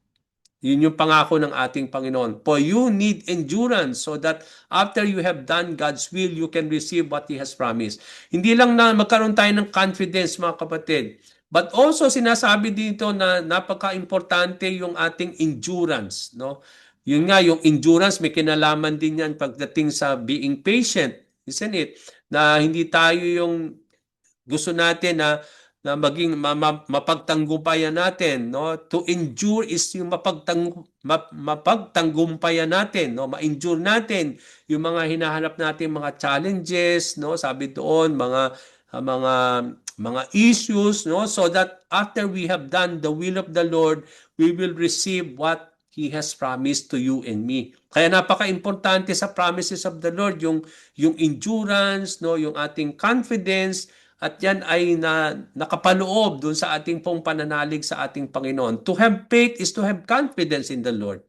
Yun yung pangako ng ating Panginoon. For you need endurance so that after you have done God's will, you can receive what He has promised. Hindi lang na magkaroon tayo ng confidence, mga kapatid. But also sinasabi dito na napaka-importante yung ating endurance. No? Yun nga, yung endurance, may kinalaman din yan pagdating sa being patient. Isn't it? Na hindi tayo yung gusto natin na maging mapagtanggumpayan natin, no? To endure is yung mapagtanggumpayan natin, no? Ma-endure natin yung mga hinahanap natin mga challenges, no? Sabi doon mga mga issues, no? So that after we have done the will of the Lord, we will receive what He has promised to you and me. Kaya napaka-importante sa promises of the Lord yung endurance, no, yung ating confidence, at yan ay nakapaloob dun sa ating pong pananalig sa ating Panginoon. To have faith is to have confidence in the Lord.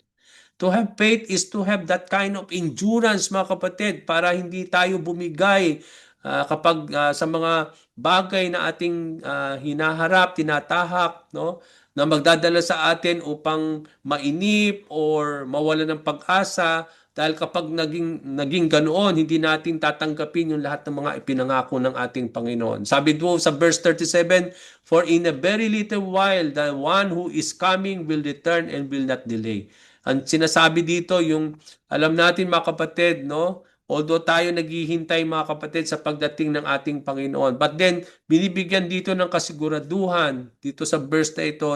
To have faith is to have that kind of endurance, mga kapatid, para hindi tayo bumigay kapag sa mga bagay na ating hinaharap, tinatahak, no? Na magdadala sa atin upang mainip or mawala ng pag-asa. Dahil kapag naging ganoon, hindi natin tatanggapin yung lahat ng mga ipinangako ng ating Panginoon. Sabi doon sa verse 37, for in a very little while, the one who is coming will return and will not delay. Ang sinasabi dito, yung alam natin mga kapatid, no? Although tayo naghihintay mga kapatid sa pagdating ng ating Panginoon. But then, binibigyan dito ng kasiguraduhan dito sa verse na ito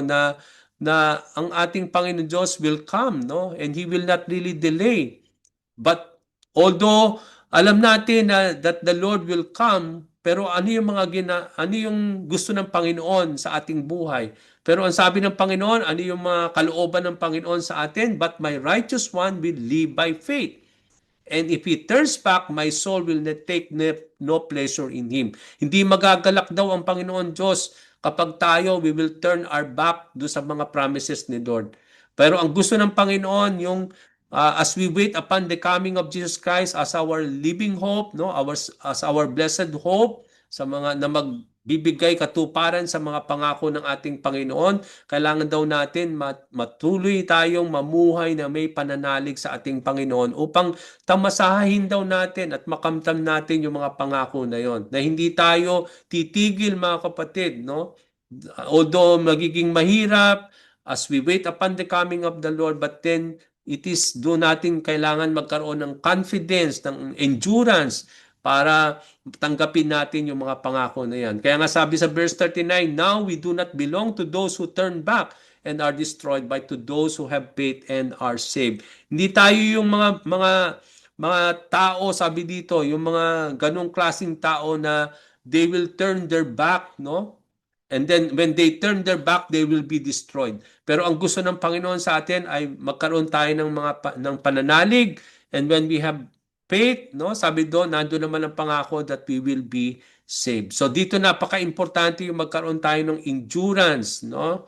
na ang ating Panginoon Diyos will come, no? And He will not really delay. But although alam natin na that the Lord will come, pero ano yung ano yung gusto ng Panginoon sa ating buhay? Pero ang sabi ng Panginoon, ano yung mga kalooban ng Panginoon sa atin? But my righteous one will live by faith. And if he turns back, my soul will not take no pleasure in him. Hindi magagalak daw ang Panginoon Diyos kapag tayo, we will turn our back do sa mga promises ni Lord. Pero ang gusto ng Panginoon, yung as we wait upon the coming of Jesus Christ as our living hope, no, as our blessed hope sa mga na magbibigay katuparan sa mga pangako ng ating Panginoon, kailangan daw natin matuloy tayong mamuhay na may pananalig sa ating Panginoon upang tamasahin daw natin at makamtam natin yung mga pangako na yon. Na hindi tayo titigil mga kapatid, no? Although magiging mahirap as we wait upon the coming of the Lord, but then it is doon natin kailangan magkaroon ng confidence, ng endurance para tanggapin natin yung mga pangako na yan. Kaya nga sabi sa verse 39, now we do not belong to those who turn back and are destroyed, but to those who have faith and are saved. Hindi tayo yung mga tao, sabi dito, yung mga ganong klaseng tao na they will turn their back, no? And then when they turn their back, they will be destroyed. Pero ang gusto ng Panginoon sa atin ay magkaroon tayo ng ng pananalig, and when we have faith, no? Sabi doon, nandoon naman ang pangako that we will be saved. So dito napaka-importante yung magkaroon tayo ng endurance, no?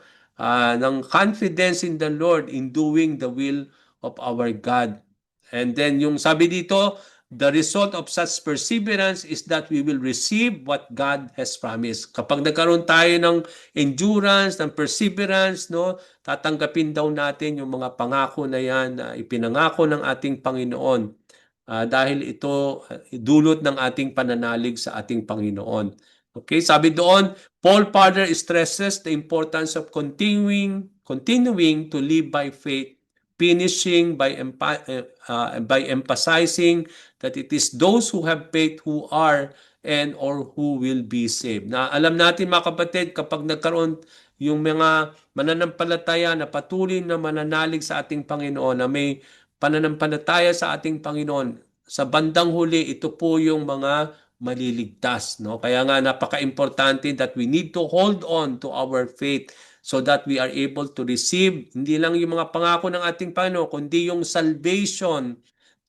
Ng confidence in the Lord in doing the will of our God. And then yung sabi dito, the result of such perseverance is that we will receive what God has promised. Kapag nagkaroon tayo ng endurance, ng perseverance, no, tatanggapin daw natin yung mga pangako na yan na ipinangako ng ating Panginoon. Dahil ito dulot ng ating pananalig sa ating Panginoon. Okay, sabi doon, Paul further stresses the importance of continuing to live by faith, finishing by emphasizing that it is those who have faith who are and or who will be saved. Na alam natin mga kapatid, kapag nagkaroon yung mga mananampalataya na patuloy na mananalig sa ating Panginoon, na may pananampalataya sa ating Panginoon, sa bandang huli, ito po yung mga maliligtas, no? Kaya nga napaka-importante that we need to hold on to our faith so that we are able to receive hindi lang yung mga pangako ng ating Panginoon, kundi yung salvation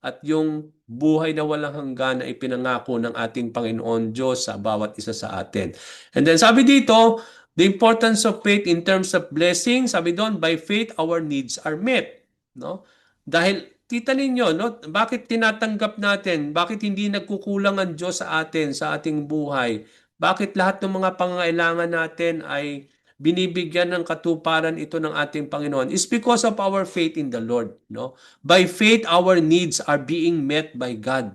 at yung buhay na walang hanggan na ipinangako ng ating Panginoon Diyos sa bawat isa sa atin. And then sabi dito, the importance of faith in terms of blessing, sabi doon, by faith our needs are met. No? Dahil kita ninyo, no, bakit tinatanggap natin, bakit hindi nagkukulang ang Diyos sa atin, sa ating buhay? Bakit lahat ng mga pangangailangan natin ay binibigyan ng katuparan ito ng ating Panginoon? Is because of our faith in the Lord, no? By faith, our needs are being met by God.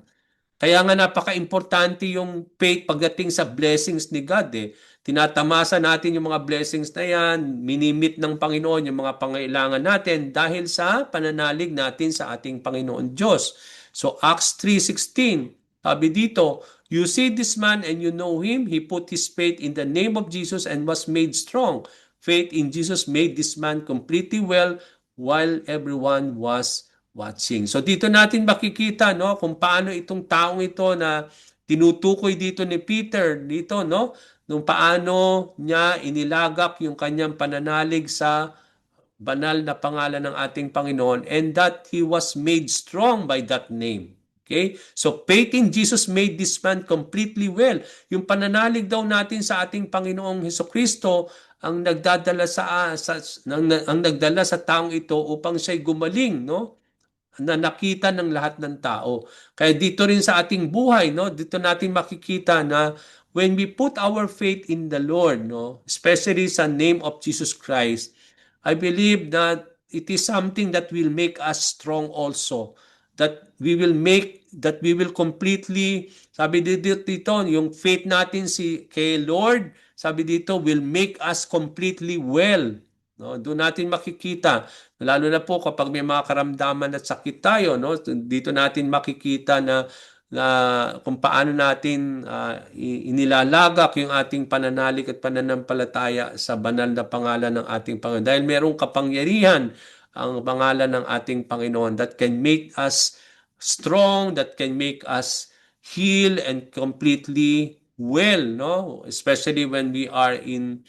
Kaya nga napaka-importante yung faith pagdating sa blessings ni God eh. Tinatamasa natin yung mga blessings na yan, minimit ng Panginoon yung mga pangailangan natin dahil sa pananalig natin sa ating Panginoon Diyos. So Acts 3:16, sabi dito, you see this man and you know him, he put his faith in the name of Jesus and was made strong. Faith in Jesus made this man completely well while everyone was watching. So dito natin makikita no kung paano itong taong ito na tinutukoy dito ni Peter dito no nung paano niya inilagak yung kanyang pananalig sa banal na pangalan ng ating Panginoon and that he was made strong by that name. Okay? So faith in Jesus made this man completely well. Yung pananalig daw natin sa ating Panginoong Hesukristo ang nagdadala ang nagdala sa taong ito upang siya'y gumaling, no? Na nakita ng lahat ng tao. Kaya dito rin sa ating buhay, no, dito natin makikita na when we put our faith in the Lord, no, especially sa name of Jesus Christ, I believe that it is something that will make us strong also. That we will completely, sabi dito, yung faith natin kay Lord, sabi dito, will make us completely well. No, doon natin makikita, lalo na po kapag may mga karamdaman at sakit tayo, no? Dito natin makikita na kung paano natin inilalagak yung ating pananalig at pananampalataya sa banal na pangalan ng ating Panginoon. Dahil merong kapangyarihan ang pangalan ng ating Panginoon that can make us strong, that can make us heal and completely well, no? Especially when we are in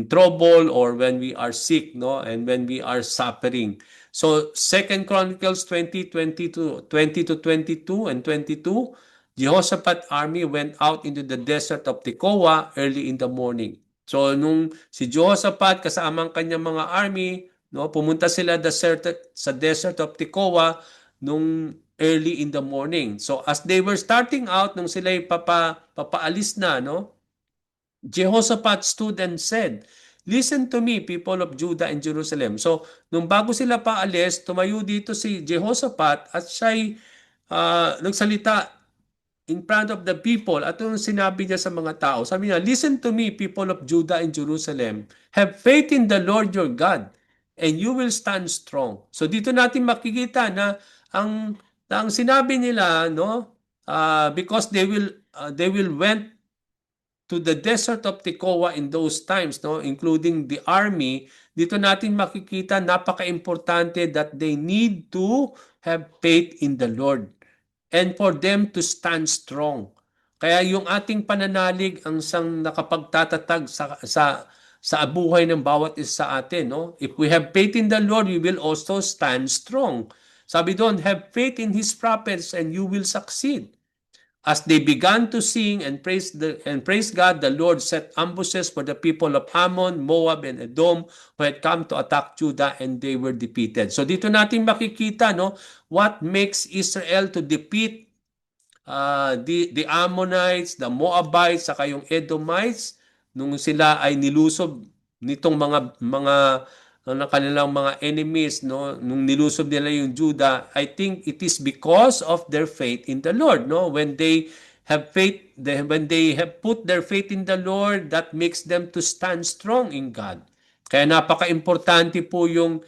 trouble or when we are sick, no, and when we are suffering. So Second Chronicles 20 to 22 and 22, Jehoshaphat army went out into the desert of Tekoa early in the morning. So nung si Jehoshaphat kasama ang kanyang mga army, no, pumunta sila sa desert of Tekoa nung early in the morning. So as they were starting out, nung sila papaalis na, no, Jehoshaphat stood and said, listen to me, people of Judah and Jerusalem. So, nung bago sila paalis, tumayo dito si Jehoshaphat at siya'y nagsalita in front of the people. At yung sinabi niya sa mga tao, sabi niya, listen to me, people of Judah and Jerusalem. Have faith in the Lord your God and you will stand strong. So, dito natin makikita na ang sinabi nila, no, because they will went to the desert of Tekoa in those times, no, including the army, dito natin makikita napaka-importante that they need to have faith in the Lord and for them to stand strong. Kaya yung ating pananalig ang sang nakapagtatatag sa buhay ng bawat isa sa atin, no? If we have faith in the Lord, we will also stand strong. Sabi doon, have faith in His prophets and you will succeed. As they began to sing and praise God, the Lord set ambushes for the people of Ammon, Moab, and Edom who had come to attack Judah, and they were defeated. So dito natin makikita, no, what makes Israel to defeat the Ammonites, the Moabites, saka yung Edomites nung sila ay nilusob nitong mga kanilang mga enemies, no, nung nilusob nila yung Judah. I think it is because of their faith in the Lord, no, when they have faith, when they have put their faith in the Lord, that makes them to stand strong in God. Kaya napaka-importante po yung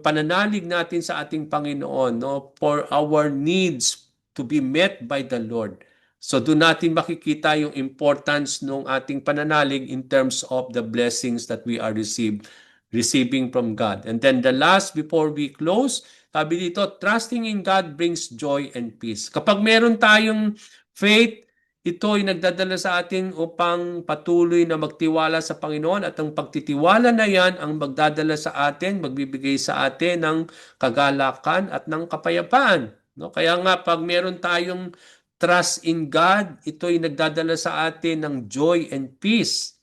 pananalig natin sa ating Panginoon, no, for our needs to be met by the Lord. So doon natin makikita yung importance ng ating pananalig in terms of the blessings that we are receiving from God. And then the last before we close, sabi dito, trusting in God brings joy and peace. Kapag meron tayong faith, ito ay nagdadala sa atin upang patuloy na magtiwala sa Panginoon at ang pagtitiwala na yan ang magdadala sa atin, magbibigay sa atin ng kagalakan at ng kapayapaan. No? Kaya nga pag meron tayong trust in God, ito ay nagdadala sa atin ng joy and peace.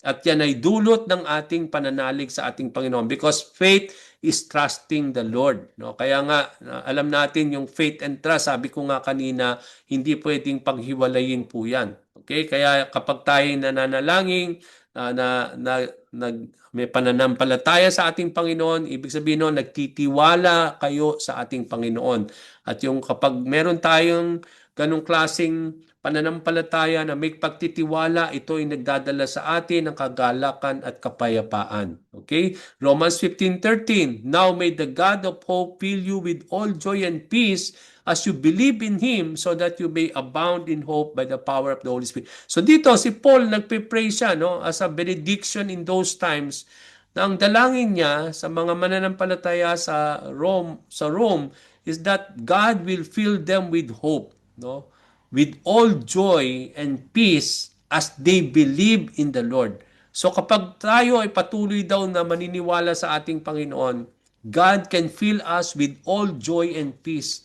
At yan ay dulot ng ating pananalig sa ating Panginoon because faith is trusting the Lord. No? Kaya nga, alam natin yung faith and trust, sabi ko nga kanina, hindi pwedeng paghiwalayin po yan. Okay? Kaya kapag tayo nananalangin, may pananampalataya sa ating Panginoon, ibig sabihin nun, nagtitiwala kayo sa ating Panginoon. At yung kapag meron tayong ganong klaseng pananampalataya na may pagtitiwala, ito ay nagdadala sa atin ng kagalakan at kapayapaan. Okay? Romans 15:13, now may the God of hope fill you with all joy and peace as you believe in Him so that you may abound in hope by the power of the Holy Spirit. So dito, si Paul nagpe-pray siya no, as a benediction in those times na ang dalangin niya sa mga mananampalataya sa Rome is that God will fill them with hope, no? With all joy and peace as they believe in the Lord. So kapag tayo ay patuloy daw na maniniwala sa ating Panginoon, God can fill us with all joy and peace.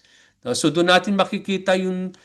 So doon natin makikita yung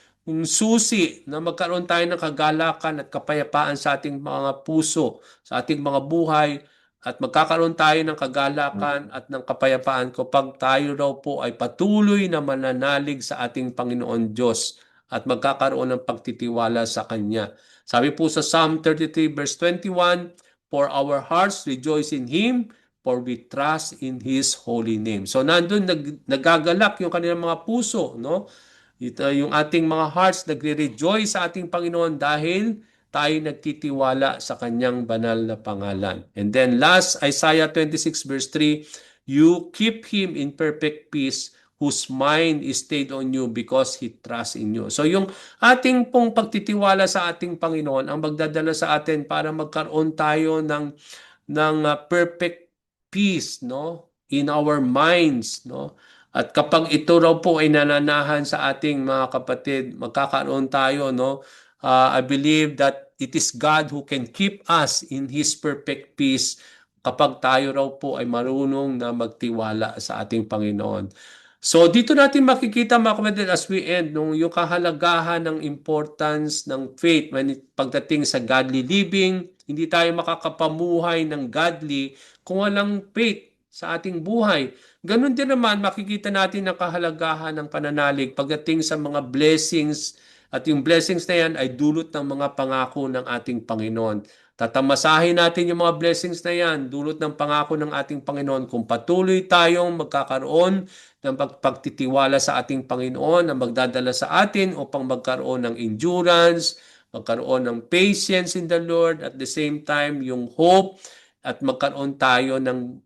susi na magkaroon tayo ng kagalakan at kapayapaan sa ating mga puso, sa ating mga buhay, at magkakaroon tayo ng kagalakan at ng kapayapaan kapag tayo raw po ay patuloy na mananalig sa ating Panginoon Diyos at magkakaroon ng pagtitiwala sa Kanya. Sabi po sa Psalm 33 verse 21, for our hearts rejoice in Him, for we trust in His holy name. So nandun nagagalak yung kanilang mga puso, no? Ito, yung ating mga hearts nagre-rejoice sa ating Panginoon dahil tayo nagtitiwala sa kanyang banal na pangalan. And then last, Isaiah 26 verse 3, you keep him in perfect peace whose mind is stayed on you because he trusts in you. So yung ating pong pagtitiwala sa ating Panginoon ang magdadala sa atin para magkaroon tayo ng perfect peace, no, in our minds, no. At kapag ito raw po ay nananahan sa ating mga kapatid, magkakaroon tayo, no. I believe that it is God who can keep us in His perfect peace kapag tayo raw po ay marunong na magtiwala sa ating Panginoon. So dito natin makikita mga kapatid as we end yung kahalagahan ng importance ng faith pagdating sa godly living. Hindi tayo makakapamuhay ng godly kung walang faith sa ating buhay. Ganon din naman makikita natin ang kahalagahan ng pananalig pagdating sa mga blessings at yung blessings na yan ay dulot ng mga pangako ng ating Panginoon. Tatamasahin natin yung mga blessings na yan, dulot ng pangako ng ating Panginoon kung patuloy tayong magkakaroon ng pagtitiwala sa ating Panginoon na magdadala sa atin upang magkaroon ng endurance, magkaroon ng patience in the Lord, at the same time yung hope at magkaroon tayo ng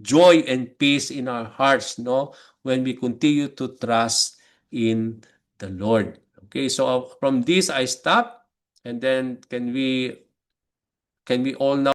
joy and peace in our hearts, no, when we continue to trust in the Lord. Okay, so from this I stop, and then can we all now